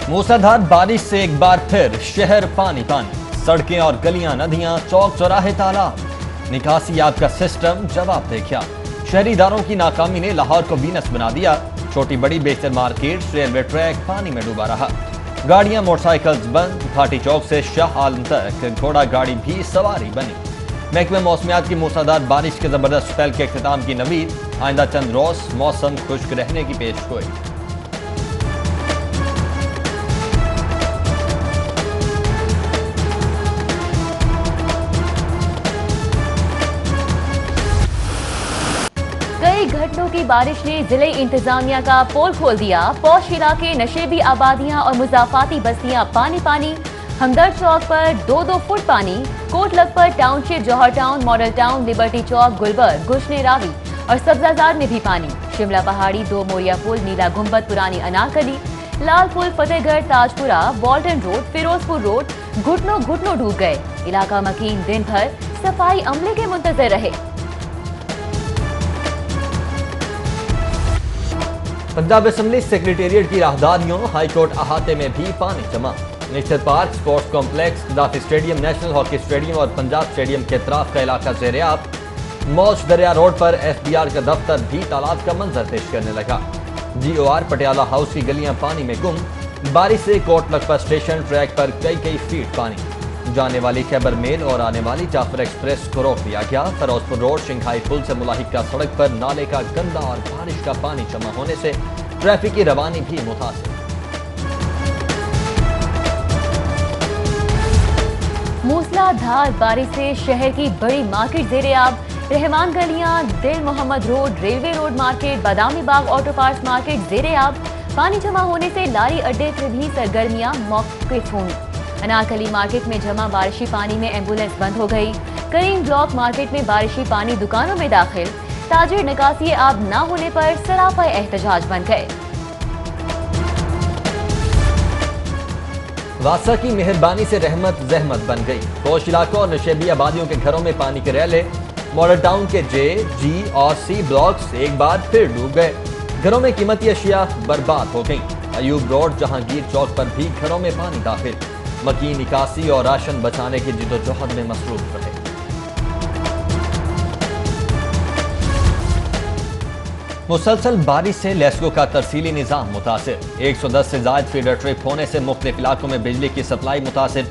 मूसलाधार बारिश से एक बार फिर शहर पानी पानी, सड़कें और गलियां, नदियां, चौक चौराहे तालाब, निकासी याब का सिस्टम जवाब दे गया। शहरी इदारों की नाकामी ने लाहौर को वीनस बना दिया। छोटी बड़ी बेहतर मार्केट, रेलवे ट्रैक पानी में डूबा रहा। गाड़ियां, मोटरसाइकिल्स बंद। घाटी चौक से शाह आलम तक घोड़ा गाड़ी भी सवारी बनी। महकमे मौसमियात की मूसलाधार बारिश के जबरदस्त स्पेल के इख्तिताम की नवीद। आइंदा चंद रोज मौसम खुश्क रहने की पेशगोई। कई घंटों की बारिश ने जिले इंतजामिया का पोल खोल दिया। पौश इलाके, नशेबी आबादियां और मुजाफाती बस्तियां पानी पानी। हमदर्द चौक पर 2-2 फुट पानी। कोटलग पर टाउनशिप, जौहर टाउन, मॉडल टाउन, लिबर्टी चौक, गुलबर्ग, गुश्ने रावी और सब्जाजार में भी पानी। शिमला पहाड़ी, 2 मोरिया पुल, Neela Gumbad, Purani Anarkali, Lal Pul, Fatehgarh, Tajpura, Walton road, Ferozepur road घुटनों घुटनों डूब गए। इलाका मकीन दिन भर सफाई अमले के मुंतजर रहे। पंजाब असेंबली सेक्रेटेरिएट की राहदारियों, हाईकोर्ट अहाते में भी पानी जमा। National park, sports complex, Gaddafi stadium, national hockey stadium और पंजाब स्टेडियम के अतराफ का इलाका ज़ेर-ए-आब। मौज दरिया रोड पर FBR का दफ्तर भी तालाब का मंजर पेश करने लगा। GOR पटियाला हाउस की गलियां पानी में गुम। बारिश से कोटलग पर स्टेशन ट्रैक पर कई फीट पानी। जाने वाली खैबर मेल और आने वाली जाफर एक्सप्रेस को रोक दिया गया। फिरोजपुर रोड शिंघाई पुल से मुलाहिका सड़क पर नाले का गंदा और बारिश का पानी जमा होने से ट्रैफिक की रवानी भी मुतासिर। मूसलाधार बारिश से शहर की बड़ी market ज़ेर-ए-आब। Rehman Galiyan, Dil Mohammad road, railway road market, Badami Bagh auto parts market ज़ेर-ए-आब। पानी जमा होने से लारी अड्डे पर भी सरगर्मियां मौकूफ हुई। अनारकली मार्केट में जमा बारिशी पानी में एम्बुलेंस बंद हो गई। करीम ब्लॉक मार्केट में बारिशी पानी दुकानों में दाखिल। ताजिर निकासी आब न होने पर सरापा एहतजाज बन गए। वासा की मेहरबानी से रहमत जहमत बन गई। पोश इलाकों और नशेबी आबादियों के घरों में पानी के रैले। मॉडल टाउन के J, G और C ब्लॉक्स एक बार फिर डूब गए। घरों में कीमती अशिया बर्बाद हो गई। अयूब रोड, जहांगीर चौक पर भी घरों में पानी दाखिल। मकीन, निकासी और राशन बचाने की जिदोजहद में मसरूफ रहे। मुसलसल बारिश से लेस्को का तरसीली निज़ाम मुतासिर। 110 से ज़ायद फीडर ट्रिप होने से मुख्तलिफ इलाकों में बिजली की सप्लाई मुतासिर।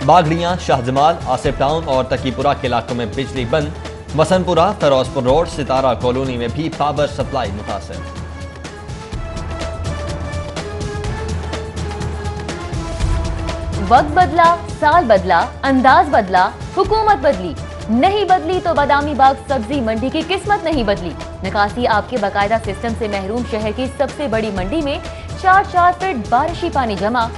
बागड़ियाँ, शाहजमाल, आसिफ टाउन और तकीपुरा के इलाकों में बिजली बंद। वसनपुरा, फिरोजपुर रोड, सितारा कॉलोनी में भी पावर सप्लाई मुतासिर। वक्त बदला, साल बदला, अंदाज बदला, हुकूमत बदली, नहीं बदली तो बादामी बाग सब्जी मंडी की किस्मत नहीं बदली। निकासी आपके बाकायदा सिस्टम से महरूम शहर की सबसे बड़ी मंडी में 4 फीट बारिशी पानी जमा।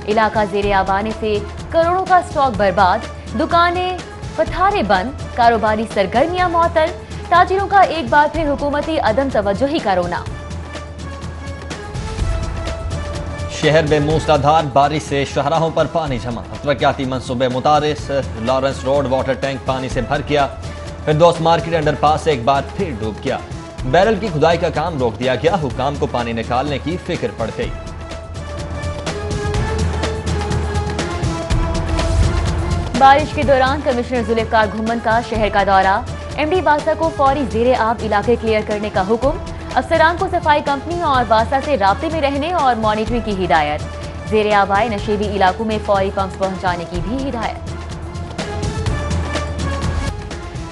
इलाका ज़ेर-ए-आब आने से करोड़ों का स्टॉक बर्बाद। दुकानें, पथारे बंद, कारोबारी सरगर्मियां मुअत्तल। ताजिरों का एक बार फिर हुकूमती अदम तवज्जुही का रोना। शहर में मूसलाधार बारिश से शाहराहों पर पानी जमा। तरक्याती मंसूबे मुतारिस। लॉरेंस रोड वाटर टैंक पानी से भर गया। फिरदौस मार्केट अंडरपास से एक बार फिर डूब गया। बैरल की खुदाई का काम रोक दिया गया। हुकाम को पानी निकालने की फिक्र पड़ गई। बारिश के दौरान कमिश्नर जुल्फकार घुम्मन का शहर का दौरा। MD वासा को फौरी ज़ेर-ए-आब इलाके क्लियर करने का हुक्म। अफसरान को सफाई कंपनी और वासा से राब्ते में रहने और मॉनिटरिंग की हिदायत। ज़ेर-ए-आब आए नशेबी इलाकों में फौरी पंप्स पहुंचाने की भी हिदायत।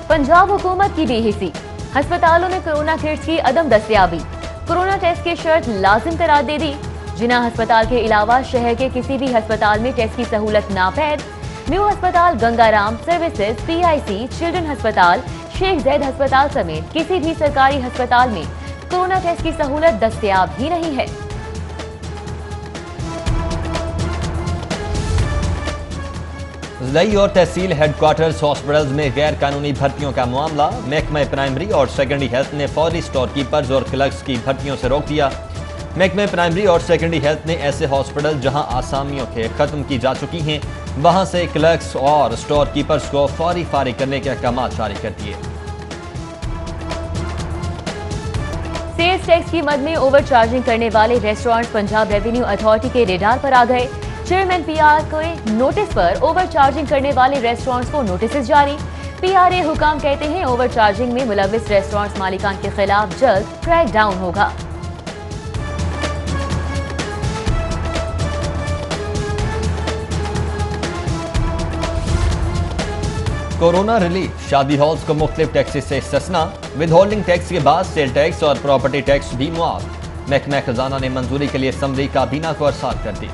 पंजाब हुकूमत की बेहिसी। अस्पतालों में कोरोना किट्स की अदम दस्तयाबी। कोरोना टेस्ट की शर्त लाजिम करार दे दी। जिना अस्पताल के अलावा शहर के किसी भी अस्पताल में टेस्ट की सहूलत नापैद। न्यू अस्पताल, गंगाराम सर्विसेज, PIC, चिल्ड्रन अस्पताल, शेख जैद अस्पताल समेत किसी भी सरकारी अस्पताल में कोरोना टेस्ट की सहूलत दस्तयाब ही नहीं है। ज़िलाई और तहसील हेडक्वार्टर्स हॉस्पिटल्स में गैर कानूनी भर्तियों का मामला। महकमा प्राइमरी और सेकेंडरी हेल्थ ने फौरी स्टोर कीपर्स और क्लर्क्स की भर्तियों से रोक दिया। महकमा प्राइमरी और सेकेंडरी हेल्थ ने ऐसे हॉस्पिटल जहां आसामियों के खत्म की जा चुकी हैं वहां से क्लर्क्स और स्टोर कीपर्स को फौरी फारिग करने के अहकाम जारी कर दिए। सेल्स पुलिस टैक्स की मद में ओवर चार्जिंग करने वाले रेस्टोरेंट पंजाब रेवेन्यू अथॉरिटी के रेडार पर आ गए। चेयरमैन पीआर के नोटिस पर ओवर चार्जिंग करने वाले रेस्टोरेंट्स को नोटिस जारी। पीआरए हुकाम कहते हैं ओवर चार्जिंग में मुलविस रेस्टोरेंट्स मालिकान के खिलाफ जल्द क्रैक डाउन होगा। कोरोना रिलीफ, शादी हॉल्स को मुख्तलिफ टैक्सेस से इस्तिस्ना, विद होल्डिंग टैक्स के बाद सेल टैक्स और प्रॉपर्टी टैक्स भी मुआफ। महकमा खजाना ने मंजूरी के लिए असम्बली काबीना को अरसाल कर दी।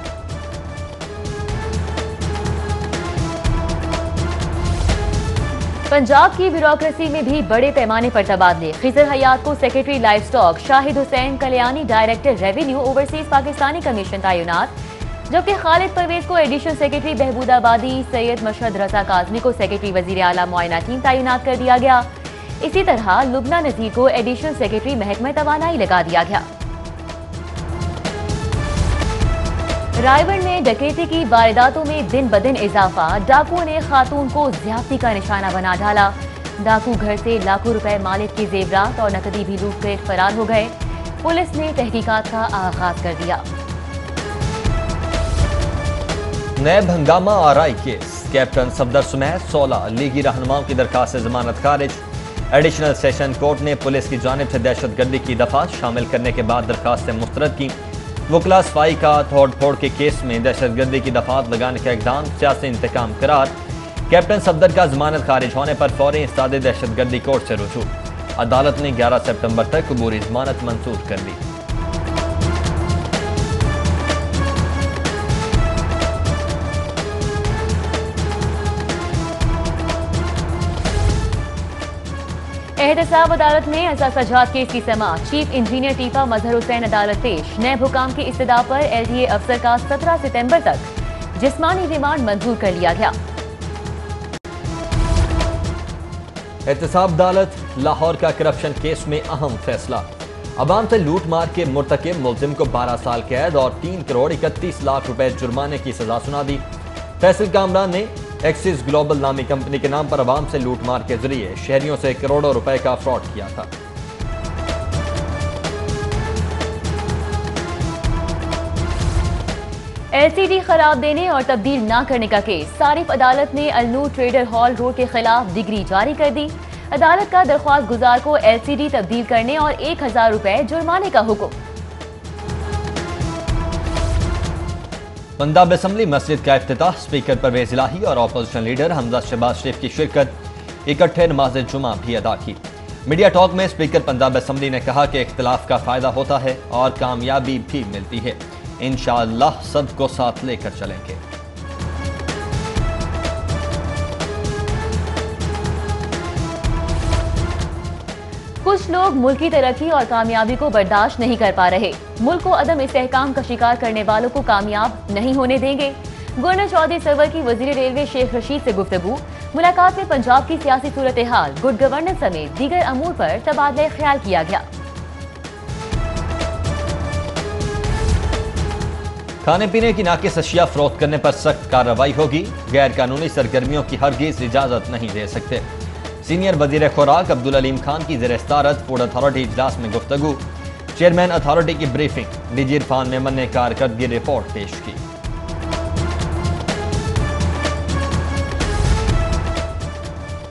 पंजाब की ब्यूरोक्रेसी में भी बड़े पैमाने पर तबादले। खिजर हयात को secretary life stock, Shahid Hussain Kalyani director revenue overseas Pakistani commission तैनात, जबकि खालिद परवेज को एडिशनल सेक्रेटरी बहबूदाबादी, सैयद मशहद रजा काजमी को सेक्रेटरी वजीर आला मुआयना टीम तैनात कर दिया गया। इसी तरह लुबना नजीर को एडिशनल सेक्रेटरी महकमा तवानाई लगा दिया गया। रायगढ़ में डकैती की वारदातों में दिन ब दिन इजाफा, डाकुओं ने खातून को ज्यादती का निशाना बना डाला। डाकू घर से लाखों रुपए मालिक के जेवरात और नकदी भी लूट कर फरार हो गए। पुलिस ने तहकीकात का आगाज कर दिया। नैब हंगामा आरआई केस, कैप्टन सफदर समेत 16 लीगी रहनुमाओं की दरखास्त से जमानत खारिज। एडिशनल सेशन कोर्ट ने पुलिस की जानिब से दहशतगर्दी की दफात शामिल करने के बाद दरखास्त से मुस्तरद की। वकला सफाई का तोड़ फोड़ के केस में दहशतगर्दी की दफात लगाने का इकदाम सियासी इंतकाम करार। कैप्टन सफदर का जमानत खारिज होने पर फौरी इस्तादे दहशतगर्दी कोर्ट से रुजू। अदालत ने 11 सितंबर तक अबूरी जमानत मंजूर कर ली। एहतसाब अदालत में असासजात केस की समाअत। चीफ इंजीनियर टीपा मजहर हुसैन अदालत पेश। नैब हुकाम की इस्तदा पर एलडीए अफसर का 17 सितंबर तक जिस्मानी रिमांड मंजूर कर लिया गया। एहतसाब अदालत लाहौर का करप्शन केस में अहम फैसला। अवाम से लूट मार के मुर्तकिब मुलजिम को 12 साल कैद और 3 करोड़ 31 लाख रुपए जुर्माने की सजा सुना दी। फैसल कामरान ने एक्सिस ग्लोबल नामी कंपनी के नाम पर अवाम से लूट मार के जरिए शहरियों से करोड़ों रुपए का फ्रॉड किया था। एलसीडी खराब देने और तब्दील न करने का केस। सारिफ अदालत ने अलनूर ट्रेडर हॉल रोड के खिलाफ डिग्री जारी कर दी। अदालत का दरख्वास्त गुजार को एलसीडी तब्दील करने और 1000 रुपए जुर्माने का हुक्म। पंजाब असम्बली मस्जिद का इफ्तिताह, स्पीकर परवेज इलाही और अपोजिशन लीडर हमजा शहबाज शरीफ की शिरकत। इकट्ठे नमाज जुमा भी अदा की। मीडिया टॉक में स्पीकर पंजाब असम्बली ने कहा कि इख्तिलाफ का फायदा होता है और कामयाबी भी मिलती है। इंशाअल्लाह सबको साथ लेकर चलेंगे। कुछ लोग मुल्क की तरक्की और कामयाबी को बर्दाश्त नहीं कर पा रहे। मुल्क को अदम इस्तेहकाम का शिकार करने वालों को कामयाब नहीं होने देंगे। गवर्नर चौधरी सरवर की वजीर रेलवे शेख रशीद से गुफ्तगू। मुलाकात में पंजाब की सियासी सूरत हाल, गुड गवर्नेंस समेत दीगर अमूर पर तबादला ख्याल किया गया। खाने पीने की नाकिस अशिया फरोख्त करने पर सख्त कार्रवाई होगी। गैर कानूनी सरगर्मियों की हरगिज इजाजत नहीं दे सकते। सीनियर वजीर खुराक अब्दुल अलीम खान की ज़ेर सदारत फूड अथॉरिटी इजलास में गुफ्तगू। चेयरमैन अथॉरिटी की ब्रीफिंग। डीजी इरफान मेमन ने कारकर्दगी रिपोर्ट पेश की।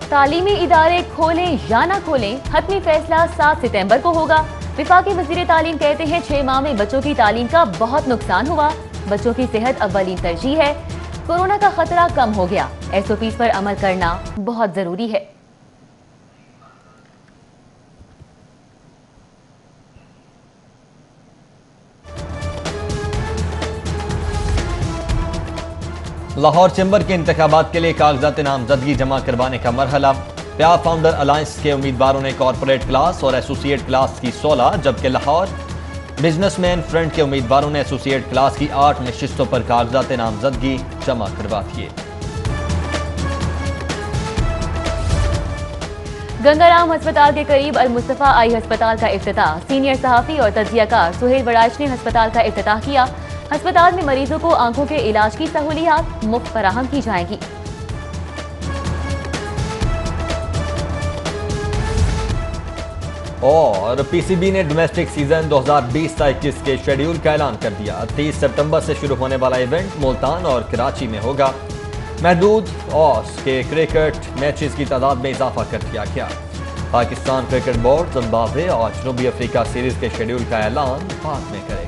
तालीमी इदारे खोलें या न खोलें, हतमी फैसला 7 सितंबर को होगा। विफाकी वजीर तालीम कहते हैं 6 माह में बच्चों की तालीम का बहुत नुकसान हुआ। बच्चों की सेहत अव्वलीन तरजीह है। कोरोना का खतरा कम हो गया। एसओपीज पर अमल करना बहुत जरूरी है। लाहौर चैम्बर के इंतखाबात के लिए कागजात नामजदगी जमा करवाने का मरहला। प्या फाउंडर अलायंस के उम्मीदवारों ने कॉर्पोरेट क्लास और एसोसिएट क्लास की 16, जबकि लाहौर बिजनेसमैन फ्रंट के उम्मीदवारों ने एसोसिएट क्लास की 8 नशिस्तों पर कागजात नामजदगी जमा करवा दिए। गंगाराम अस्पताल के करीब अल मुस्तफा आई अस्पताल का इफ्तिताह। सीनियर सहाफी और तजियाकार सुहेल वड़ाइच ने अस्पताल का इफ्तिताह किया। अस्पताल में मरीजों को आंखों के इलाज की सहूलियात मुफ्त फराहम की जाएंगी। और पीसीबी ने डोमेस्टिक सीजन 2020-21 के शेड्यूल का ऐलान कर दिया। 30 सितंबर से शुरू होने वाला इवेंट मुल्तान और कराची में होगा। महदूद ओवर्स के क्रिकेट मैचेस की तादाद में इजाफा कर दिया गया। पाकिस्तान क्रिकेट बोर्ड जिम्बाब्वे और जनूबी अफ्रीका सीरीज के शेड्यूल का ऐलान बाद में करेगा।